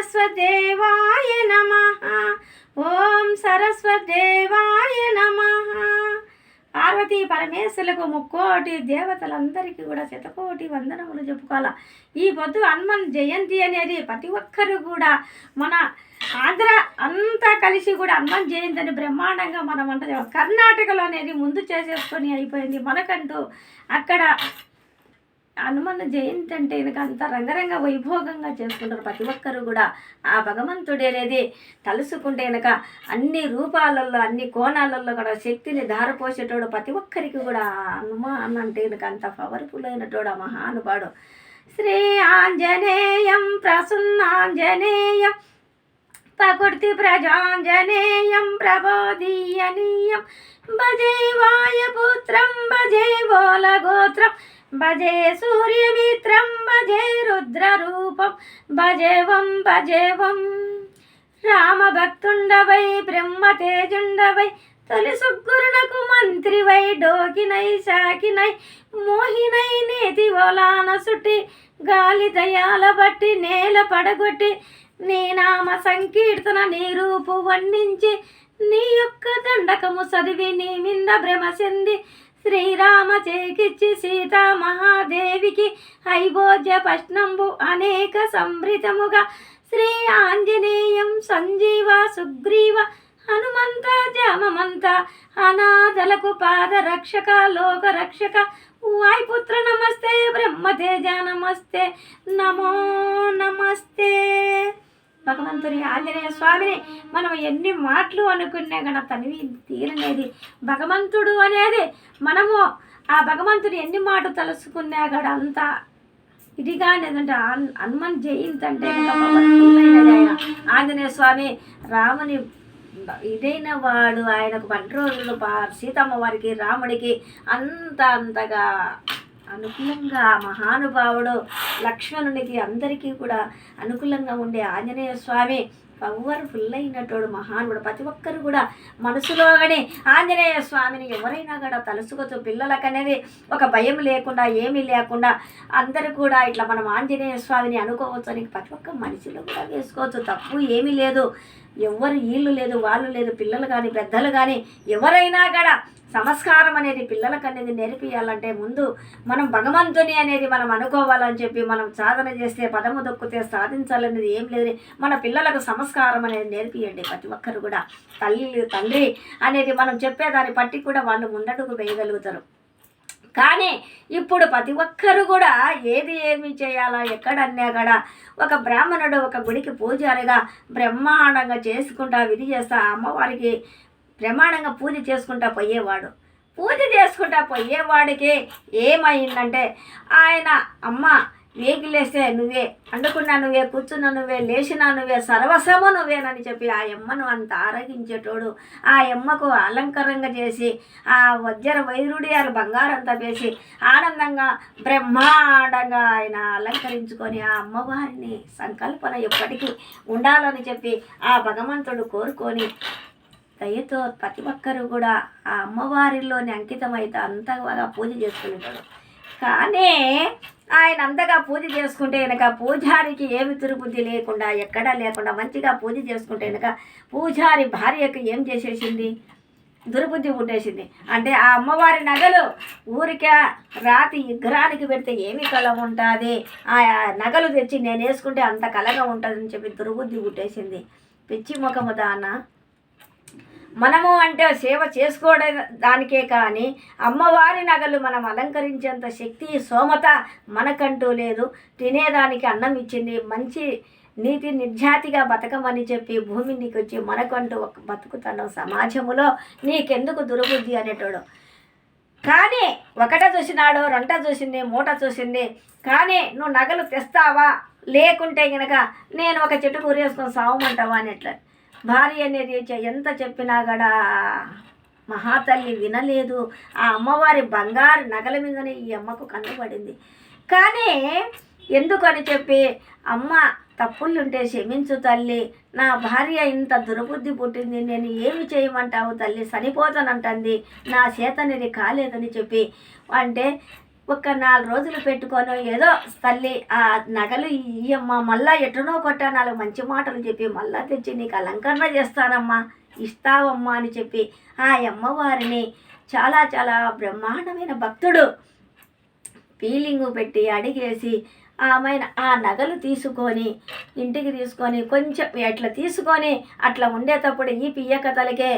సరస్వదేవాయ నమః. ఓం సరస్వదేవాయ నమః. పార్వతీ పరమేశ్వరులకు ముక్కోటి దేవతలందరికీ కూడా శతకోటి వందనములు చెప్పుకోవాలి. ఈ పొద్దు హనుమాన్ జయంతి అనేది ప్రతి ఒక్కరు కూడా మన ఆంధ్ర అంతా కలిసి కూడా హనుమాన్ జయంతి అని బ్రహ్మాండంగా మనం అంటే కర్ణాటకలో అనేది ముందు చేసేసుకొని అయిపోయింది. మనకంటూ అక్కడ హనుమాన్ జయంతి అంటే కనుక అంత రంగరంగ వైభోగంగా చేసుకుంటారు ప్రతి ఒక్కరు కూడా. ఆ భగవంతుడు అనేది తలుసుకుంటే కనుక అన్ని రూపాలలో అన్ని కోణాలలో కూడా శక్తిని ధారపోసేటోడు ప్రతి ఒక్కరికి కూడా. హనుమాన్ అంటే కనుక అంత పవర్ఫుల్ అయినటోడు ఆ మహానుభావుడు. శ్రీ ఆంజనేయం ప్రసన్నాంజనేయం ప్రకృతి ప్రజాంజనేయం ప్రబోధీయనీయం భజే వాయుపుత్రం భజే బోలగోత్రం భజే సూర్యమిత్రం భజే రుద్రరూపం భజేవం రామభక్తుండవై బ్రహ్మతేజుండవై తొలి సుగ్గురునకు మంత్రివై డోకినై శాకినై మోహినై నేతి ఓలాన సుట్టి గాలి దయాల బట్టి నేల పడగొట్టి నీ నామ సంకీర్తన నీ రూపు వర్ణించి నీ యొక్క దండకము చదివి నీ మింద భ్రమ చెంది శ్రీరామ చేకిచ్చి సీతా మహాదేవికి ఐభోజ్య పష్ణంబు అనేక సంభృతముగా శ్రీ ఆంజనేయం సంజీవ సుగ్రీవ హనుమంత జామమంత అనాథలకు పాదరక్షక లోకరక్షక వాయుపుత్ర నమస్తే బ్రహ్మతేజ నమస్తే నమో నమస్తే. భగవంతుని ఆంజనేయ స్వామిని మనం ఎన్ని మాటలు అనుకున్నా కానీ తనివి తీరనేది భగవంతుడు అనేది. మనము ఆ భగవంతుని ఎన్ని మాటలు తలుసుకున్నా కూడా అంత ఇదిగా అనేదంటే హనుమాన్ జయంతి అంటే ఆయన ఆంజనేయ స్వామి రాముని ఇదైన వాడు. ఆయనకు 12 రోజులు సీతమ్మ వారికి రాముడికి అంతగా అనుకూలంగా మహానుభావుడు లక్ష్మణునికి అందరికీ కూడా అనుకూలంగా ఉండే ఆంజనేయ స్వామి పవర్ఫుల్ అయినటువంటి మహానుడు. ప్రతి ఒక్కరు కూడా మనసులో కానీ ఆంజనేయ స్వామిని ఎవరైనా కూడా తలుసుకోవచ్చు. పిల్లలకనేది ఒక భయం లేకుండా ఏమీ లేకుండా అందరూ కూడా ఇట్లా మనం ఆంజనేయ స్వామిని అనుకోవచ్చు అని ప్రతి ఒక్క మనిషిలో కూడా వేసుకోవచ్చు. తప్పు ఏమీ లేదు. ఎవరు వీళ్ళు లేదు వాళ్ళు లేదు, పిల్లలు కానీ పెద్దలు కానీ ఎవరైనా కూడా సంస్కారం అనేది పిల్లలకు అనేది నేర్పియాలంటే ముందు మనం భగవంతుని అనేది మనం అనుకోవాలని చెప్పి మనం సాధన చేస్తే పదము దొక్కితే సాధించాలనేది ఏం లేదు. మన పిల్లలకు సంస్కారం అనేది నేర్పియండి ప్రతి ఒక్కరు కూడా. తల్లి తండ్రి అనేది మనం చెప్పేదాన్ని బట్టి కూడా వాళ్ళు ముందడుగు వేయగలుగుతారు. కానీ ఇప్పుడు ప్రతి ఒక్కరు కూడా ఏమి చేయాలా ఎక్కడన్నా కూడా ఒక బ్రాహ్మణుడు ఒక గుడికి పూజారిగా బ్రహ్మాండంగా చేసుకుంటా విధి చేస్తా అమ్మవారికి బ్రహ్మాండంగా పూజ చేసుకుంటా పోయేవాడికి ఏమైందంటే ఆయన అమ్మ వేగిలేస్తే నువ్వే, అండుకున్నా నువ్వే, కూర్చున్నా నువ్వే, లేచినా నువ్వే, సర్వస్వము నువ్వేనని చెప్పి ఆ అమ్మను అంత ఆరగించేటోడు. ఆ అమ్మకు అలంకరంగా చేసి ఆ వజ్ర వైరుడియాలు బంగారంతా వేసి ఆనందంగా బ్రహ్మాండంగా ఆయన అలంకరించుకొని ఆ అమ్మవారిని సంకల్పన ఎప్పటికీ ఉండాలని చెప్పి ఆ భగవంతుడు కోరుకొని దయతో ప్రతి ఒక్కరు కూడా ఆ అమ్మవారిలోని అంకితమైతే అంతగా పూజ చేసుకునేటాడు. కానీ ఆయన అంతగా పూజ చేసుకుంటే కనుక పూజారికి ఏమి దుర్బుద్ధి లేకుండా ఎక్కడా లేకుండా మంచిగా పూజ చేసుకుంటే కనుక పూజారి భార్యకు ఏం చేసేసింది, దుర్బుద్ధి పుట్టేసింది. అంటే ఆ అమ్మవారి నగలు ఊరికే రాతి విగ్రహానికి పెడితే ఏమి కళ ఉంటుంది, ఆ నగలు తెచ్చి నేను వేసుకుంటే అంత కళగా ఉంటుందని చెప్పి దుర్బుద్ధి పుట్టేసింది. పిచ్చి ముఖము దాన మనము అంటే సేవ చేసుకోవడం దానికే కానీ అమ్మవారి నగలు మనం అలంకరించేంత శక్తి సోమత మనకంటూ లేదు. తినేదానికి అన్నం ఇచ్చింది, మంచి నీతి నిర్జాతిగా బతకమని చెప్పి భూమి నీకు వచ్చి మనకంటూ ఒక బతుకుతాను సమాజంలో నీకెందుకు దుర్బుద్ధి అనేటోడు. కానీ ఒకట చూసినాడు, రెంట చూసింది, మూట చూసింది. కానీ నువ్వు నగలు తెస్తావా లేకుంటే గనక నేను ఒక చెట్టు కూరేసుకొని సావమంటావా అనేట్లా భార్య అనేది ఎంత చెప్పినా కూడా మహాతల్లి వినలేదు. ఆ అమ్మవారి బంగారు నగల మీదనే ఈ అమ్మకు కన్నుపడింది. కానీ ఎందుకని చెప్పి అమ్మ తప్పులుంటే క్షమించు తల్లి, నా భార్య ఇంత దుర్బుద్ధి పుట్టింది, నేను ఏమి చేయమంటావు తల్లి, చనిపోతానంటుంది, నా చేతనేది కాలేదని చెప్పి అంటే ఒక్క 4 రోజులు పెట్టుకొని ఏదో తల్లి ఆ నగలు ఇయ్యమ్మా, మళ్ళా ఎటునో కొట్టా 4 మంచి మాటలు చెప్పి మళ్ళా తెచ్చి నీకు అలంకరణ చేస్తానమ్మా, ఇస్తావమ్మా అని చెప్పి ఆ అమ్మవారిని చాలా చాలా బ్రహ్మాండమైన భక్తుడు ఫీలింగు పెట్టి అడిగేసి ఆమె ఆ నగలు తీసుకొని ఇంటికి తీసుకొని కొంచెం అట్లా తీసుకొని అట్లా ఉండేటప్పుడు ఈ పియ్యక తలకే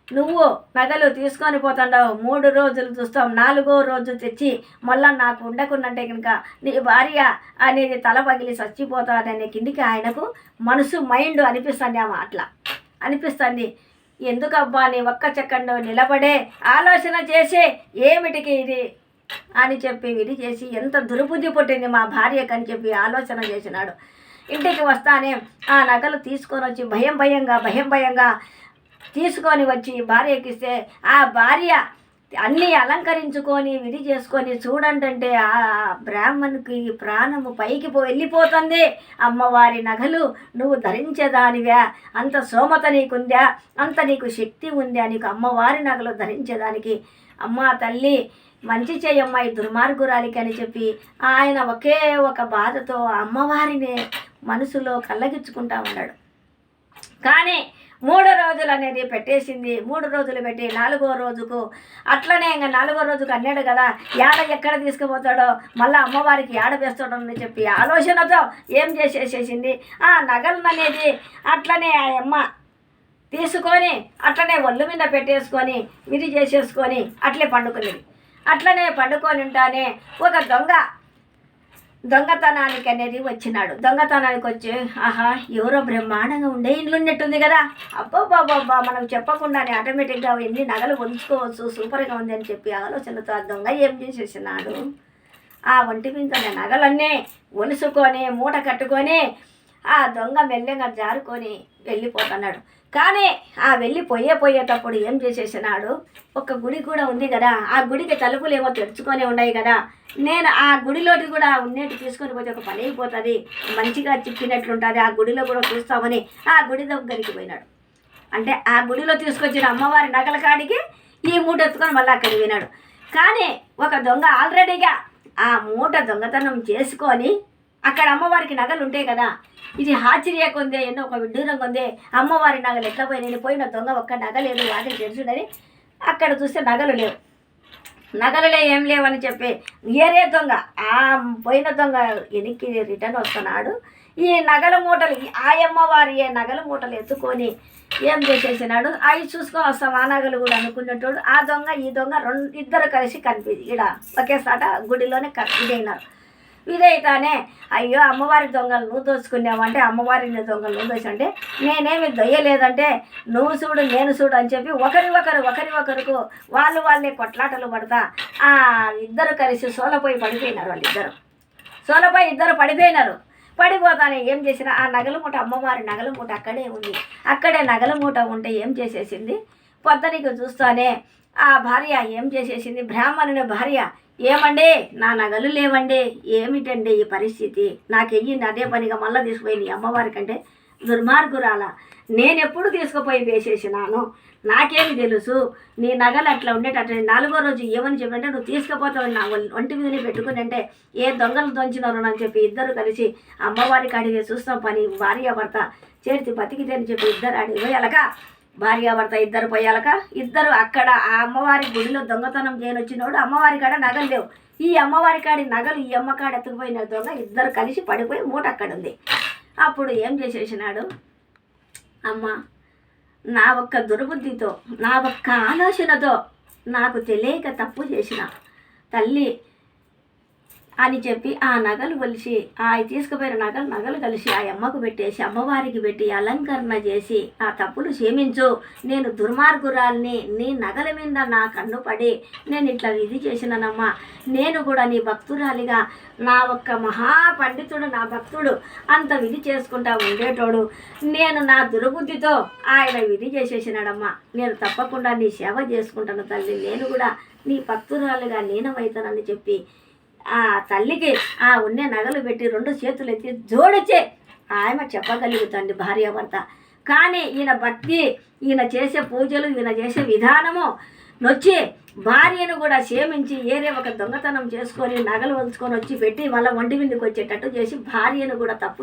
నువ్వు నగలు తీసుకొని పోతుండవు, 3 రోజులు చూస్తాం, 4వ రోజు తెచ్చి మళ్ళా నాకు ఉండకుండంటే కనుక నీ భార్య అనేది తల పగిలి చచ్చిపోతాడనే కిందికి ఆయనకు మనసు మైండ్ అనిపిస్తుంది. ఆమె అట్లా అనిపిస్తుంది. ఎందుకబ్బా నీ ఒక్క చెక్కండు నిలబడే ఆలోచన చేసి ఏమిటికి ఇది అని చెప్పి విడి చేసి ఎంత దుర్బుద్ధి పుట్టింది మా భార్యకు అని చెప్పి ఆలోచన చేసినాడు. ఇంటికి వస్తానే ఆ నగలు తీసుకొని వచ్చి భయంగా తీసుకొని వచ్చి భార్యకి ఇస్తే ఆ భార్య అన్నీ అలంకరించుకొని విడి చేసుకొని చూడంటే ఆ బ్రాహ్మణుకి ప్రాణము పైకి వెళ్ళిపోతుంది. అమ్మవారి నగలు నువ్వు ధరించేదానివా, అంత సోమత నీకుందా, అంత నీకు శక్తి ఉందా నీకు అమ్మవారి నగలు ధరించేదానికి, అమ్మ తల్లి మంచి చేయమ్మ ఈ దుర్మార్గురాలికి అని చెప్పి ఆయన ఒకే ఒక బాధతో అమ్మవారిని మనసులో కళ్ళగిచ్చుకుంటా ఉన్నాడు. కానీ 3 రోజులు అనేది పెట్టేసింది. 3 రోజులు పెట్టి 4వ రోజుకు అట్లనే ఇంకా 4వ రోజుకు అన్నాడు కదా, ఎక్కడ తీసుకుపోతాడో మళ్ళీ అమ్మవారికి వేస్తాడో అని చెప్పి ఆలోచనతో ఏం చేసేసేసింది, ఆ నగలను అనేది అట్లనే ఆ అమ్మ తీసుకొని అట్లనే ఒళ్ళు మీద పెట్టేసుకొని విధి చేసేసుకొని అట్లే పండుకునేది. అట్లనే పండుకొని ఉంటానే ఒక దొంగతనానికి అనేది వచ్చినాడు. దొంగతనానికి వచ్చి ఆహా ఎవరో బ్రహ్మాండంగా ఉండే ఇండ్లు ఉన్నట్టుంది కదా, అబ్బోబాబా మనం చెప్పకుండానే ఆటోమేటిక్గా ఎన్ని నగలు ఉంచుకోవచ్చు, సూపర్గా ఉంది అని చెప్పి ఆలోచనతో ఆ దొంగ ఏం చేసేసినాడు, ఆ ఒంటి మీద నగలన్నీ ఒలుసుకొని మూట కట్టుకొని ఆ దొంగ మెల్లగా జారుకొని వెళ్ళిపోతున్నాడు. కానీ ఆ వెళ్ళిపోయేటప్పుడు ఏం చేసేసినాడు, ఒక గుడి కూడా ఉంది కదా, ఆ గుడికి తలుపులు ఏమో తెరుచుకొని ఉన్నాయి కదా, నేను ఆ గుడిలోకి కూడా ఉన్నట్టు తీసుకొని పోతే ఒక పని అయిపోతుంది, మంచిగా చిక్కినట్లుంటుంది, ఆ గుడిలో కూడా చూస్తామని ఆ గుడి దగ్గరికి పోయినాడు. అంటే ఆ గుడిలో తీసుకొచ్చిన అమ్మవారి నగల కాడికి ఈ మూట ఎత్తుకొని మళ్ళీ అక్కడికి పోయినాడు. కానీ ఒక దొంగ ఆల్రెడీగా ఆ మూట దొంగతనం చేసుకొని అక్కడ అమ్మవారికి నగలు ఉంటాయి కదా, ఇది ఆశ్చర్యంగా ఉంది, ఎన్నో ఒక విడ్డూరంగా ఉంది, అమ్మవారి నగలు ఎట్లా పోయి నేను పోయిన దొంగ ఒక్క నగ లేదు వాటిని తెలుసుడని అక్కడ చూస్తే నగలులే ఏం లేవని చెప్పి ఏరే దొంగ ఆ పోయిన దొంగ వెనక్కి రిటర్న్ వస్తున్నాడు. ఈ నగల మూటలు ఆ అమ్మవారి నగల మూటలు ఎత్తుకొని ఏం చేసేసినాడు, అవి చూసుకొని వస్తాం ఆ నగలు కూడా అనుకునేటోడు ఆ దొంగ ఈ దొంగ ఇద్దరు కలిసి ఇక్కడ ఒకేసాట గుడిలోనే ఇదైనారు. ఇదైతానే అయ్యో అమ్మవారి దొంగలు నువ్వు దోచుకున్నావంటే అమ్మవారిని దొంగలు నువ్వు దోచంటే నేనేమి దొయ్యలేదంటే నువ్వు చూడు నేను చూడు అని చెప్పి ఒకరికొకరుకు వాళ్ళే కొట్లాటలు పడతా ఆ ఇద్దరు కలిసి సోలపోయి పడిపోయినారు. ఇద్దరు పడిపోయినారు. పడిపోతానే ఏం చేసినా ఆ నగల మూట అమ్మవారి నగల మూట అక్కడే ఉంది. అక్కడే నగల మూట ఉంటే ఏం చేసేసింది, పొద్దునికి చూస్తానే ఆ భార్య ఏం చేసేసింది, బ్రాహ్మణుని భార్య, ఏమండి నా నగలు లేవండి, ఏమిటండి ఈ పరిస్థితి, నాకెయ్యింది అదే పనిగా మళ్ళీ తీసుకుపోయింది అమ్మవారి కంటే దుర్మార్గురాల, నేనెప్పుడు తీసుకుపోయి వేసేసినాను, నాకేమి తెలుసు నీ నగలు అట్లా ఉండేటట్టు 4వ రోజు ఏమని చెప్పంటే నువ్వు తీసుకుపోతావు నా ఒంటి మీదనే పెట్టుకుని అంటే ఏ దొంగలు దొంచినారు అని చెప్పి ఇద్దరు కలిసి అమ్మవారికి అడిగి చూస్తాం పని భార్యాభర్త చేతి బతికితే అని చెప్పి ఇద్దరు అడిగి పోయాలక భార్యాభర్త ఇద్దరు పోయాలక ఇద్దరు అక్కడ ఆ అమ్మవారి గుడిలో దొంగతనం చేయనొచ్చినోడు అమ్మవారి కాడ నగలు లేవు, ఈ అమ్మవారి కాడి నగలు ఈ అమ్మ కాడ ఎత్తుకుపోయిన దొంగ ఇద్దరు కలిసి పడిపోయి మూట అక్కడ ఉంది. అప్పుడు ఏం చేసేసినాడు, అమ్మ నా ఒక్క దుర్బుద్ధితో నా ఒక్క ఆలోచనతో నాకు తెలియక తప్పు చేసిన తల్లి అని చెప్పి ఆ నగలు కలిసి ఆ తీసుకుపోయిన నగలు కలిసి ఆ అమ్మకు పెట్టేసి అమ్మవారికి పెట్టి అలంకరణ చేసి ఆ తప్పులు క్షమించు, నేను దుర్మార్గురాల్ని, నీ నగల మీద నా కన్ను పడి నేను ఇట్లా విధి చేసినానమ్మా, నేను కూడా నీ భక్తురాలిగా నా ఒక్క మహాపండితుడు నా భక్తుడు అంత విధి చేసుకుంటా ఉండేటోడు, నేను నా దుర్బుద్ధితో ఆయన విధి చేసేసినాడమ్మా, నేను తప్పకుండా నీ సేవ చేసుకుంటాను తల్లి, నేను కూడా నీ భక్తురాలుగా లీనమవుతానని చెప్పి ఆ తల్లికి ఆ ఉన్నే నగలు పెట్టి 2 చేతులు ఎత్తి జోడించే ఆమె చెప్పగలుగుతుంది భార్యాభర్త. కానీ ఈయన భక్తి, ఈయన చేసే పూజలు, ఈయన చేసే విధానము నొచ్చి భార్యను కూడా క్షేమించి ఏరే ఒక దొంగతనం చేసుకొని నగలు వలుచుకొని వచ్చి పెట్టి మళ్ళీ ఒంటి మీదకి వచ్చేటట్టు చేసి భార్యను కూడా తప్పు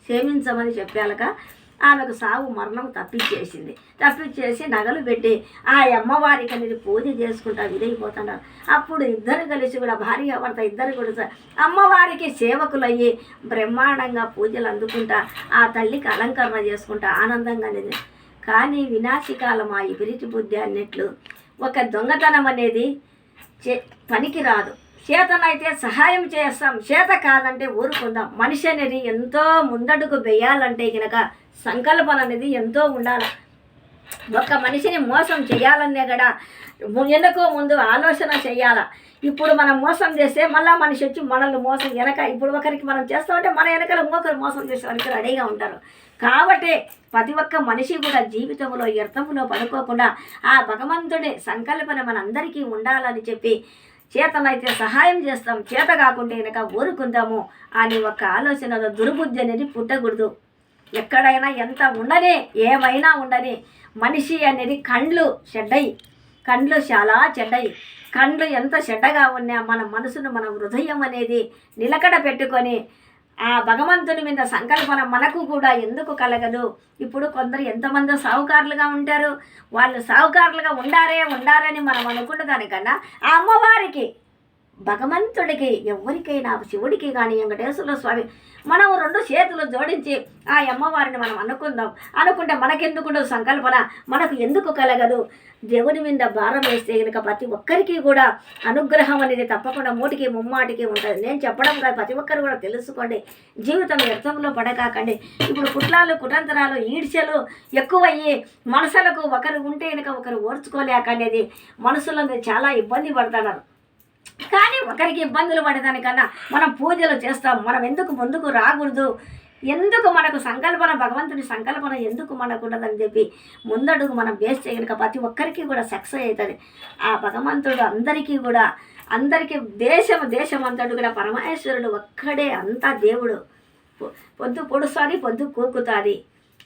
క్షమించమని చెప్పాక ఆమెకు సావు మరణం తప్పించేసి నగలు పెట్టి ఆ అమ్మవారికి అనేది పూజ చేసుకుంటా విరైపోతున్నారు. అప్పుడు ఇద్దరు కలిసి కూడా భార్య భర్త ఇద్దరు కూడా అమ్మవారికి సేవకులయ్యి బ్రహ్మాండంగా పూజలు అందుకుంటా ఆ తల్లికి అలంకరణ చేసుకుంటా ఆనందంగా అనేది. కానీ వినాశికాలం ఆ ఇబిరిటి బుద్ధి అన్నట్లు ఒక దొంగతనం అనేది పనికిరాదు. చేతనైతే సహాయం చేస్తాం, చేత కాదంటే ఊరుకుందాం. మనిషి అనేది ఎంతో ముందడుగు వేయాలంటే కనుక సంకల్పన అనేది ఎంతో ఉండాలి. ఒక మనిషిని మోసం చేయాలనే కూడా ఎందుకో ముందు ఆలోచన చేయాలా. ఇప్పుడు మనం మోసం చేస్తే మళ్ళీ మనిషి వచ్చి మనల్ని మోసం ఇప్పుడు ఒకరికి మనం చేస్తామంటే మన వెనకాల ఇంకొకరు మోసం చేసేవారికి రెడీగా ఉంటారు. కాబట్టి ప్రతి ఒక్క మనిషి కూడా జీవితంలో వ్యర్థంలో పడుకోకుండా ఆ భగవంతుడి సంకల్పన మనందరికీ ఉండాలని చెప్పి చేతనైతే సహాయం చేస్తాం, చేత కాకుంటే కనుక ఊరుకుందాము అని ఒక ఆలోచనలో దుర్బుద్ధి అనేది పుట్టకూడదు. ఎక్కడైనా ఎంత ఉండని ఏమైనా ఉండని మనిషి అనేది కండ్లు చాలా చెడ్డయి. కండ్లు ఎంత చెడ్డగా ఉన్నా మన మనసును మన హృదయం అనేది నిలకడ పెట్టుకొని ఆ భగవంతుని మీద సంకల్పన మనకు కూడా ఎందుకు కలగదు. ఇప్పుడు కొందరు ఎంతమంది సావుకారులుగా ఉంటారు, వాళ్ళు సావుకారులుగా ఉండారని మనం అనుకున్న దానికన్నా ఆ అమ్మవారికి భగవంతుడికి ఎవరికైనా శివుడికి కానీ వెంకటేశ్వర స్వామి మనం రెండు చేతులు జోడించి ఆ అమ్మవారిని మనం అనుకుంటే మనకెందుకు సంకల్పన మనకు ఎందుకు కలగదు. దేవుని మీద భారం వేస్తే కనుక ప్రతి ఒక్కరికి కూడా అనుగ్రహం అనేది తప్పకుండా మూటికి ముమ్మాటికి ఉంటుంది. నేను చెప్పడం కాదు, ప్రతి ఒక్కరు కూడా తెలుసుకోండి. జీవితం వ్యర్థంలో పడకాకండి. ఇప్పుడు కుటాంతరాలు ఈడ్చలు ఎక్కువయ్యి మనసులకు ఒకరు ఉంటే కనుక ఒకరు ఓర్చుకోలేక అనేది మనసులో చాలా ఇబ్బంది పడుతున్నారు. కానీ ఒకరికి ఇబ్బందులు పడేదానికన్నా మనం పూజలు చేస్తాం. మనం ఎందుకు ముందుకు రాకూడదు, ఎందుకు మనకు సంకల్పన భగవంతుడి సంకల్పన ఎందుకు మనకు ఉండదని చెప్పి ముందడుగు మనం వేస్తే కనుక ప్రతి ఒక్కరికి కూడా సక్సెస్ అవుతుంది. ఆ భగవంతుడు అందరికీ దేశం అంతటి కూడా పరమేశ్వరుడు ఒక్కడే అంతా దేవుడు. పొద్దు పొడుస్తుంది, పొద్దు కూకుతుంది.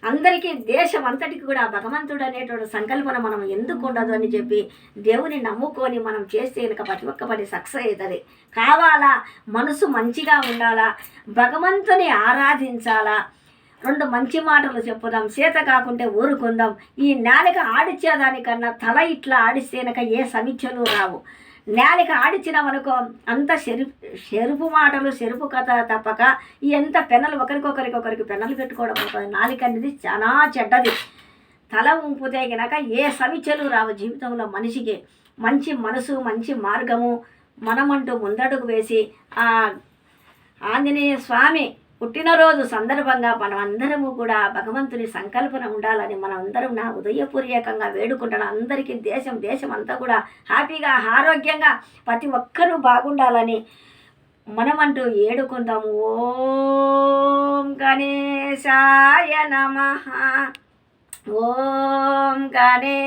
అందరికీ దేశం అంతటికి కూడా భగవంతుడు అనేటువంటి సంకల్పన మనం ఎందుకు ఉండదు అని చెప్పి దేవుని నమ్ముకొని మనం చేస్తే కనుక ప్రతి ఒక్క పని సక్సెస్ అవుతుంది. కావాలా మనసు మంచిగా ఉండాలా, భగవంతుని ఆరాధించాలా, రెండు మంచి మాటలు చెప్పుదాం, చేత కాకుంటే ఊరుకుందాం. ఈ నాలుక ఆడిచ్చేదానికన్నా తల ఇట్లా ఆడిస్తే కనుక ఏ సమీక్షలు రావు. నాలుక ఆడిచ్చినామనుకో అంత చెరుపు మాటలు చెరుపు కథ తప్పక ఎంత పెన్నలు ఒకరికి పెన్నలు పెట్టుకోవడం అవుతుంది. నాలుక అనేది చాలా చెడ్డది. తల ఉంపుతే కనుక ఏ సమీక్షలు రావు జీవితంలో. మనిషికి మంచి మనసు మంచి మార్గము మనమంటూ ముందడుగు వేసి ఆ ఆంజనేయ స్వామి పుట్టినరోజు సందర్భంగా మనం అందరము కూడా భగవంతుని సంకల్పన ఉండాలని మనం అందరం నా ఉదయపూర్వకంగా వేడుకుంటాను. అందరికీ దేశం అంతా కూడా హ్యాపీగా ఆరోగ్యంగా ప్రతి ఒక్కరూ బాగుండాలని మనమంటూ ఏడుకుందాము. ఓం గణేశాయ నమః. ఓం గణే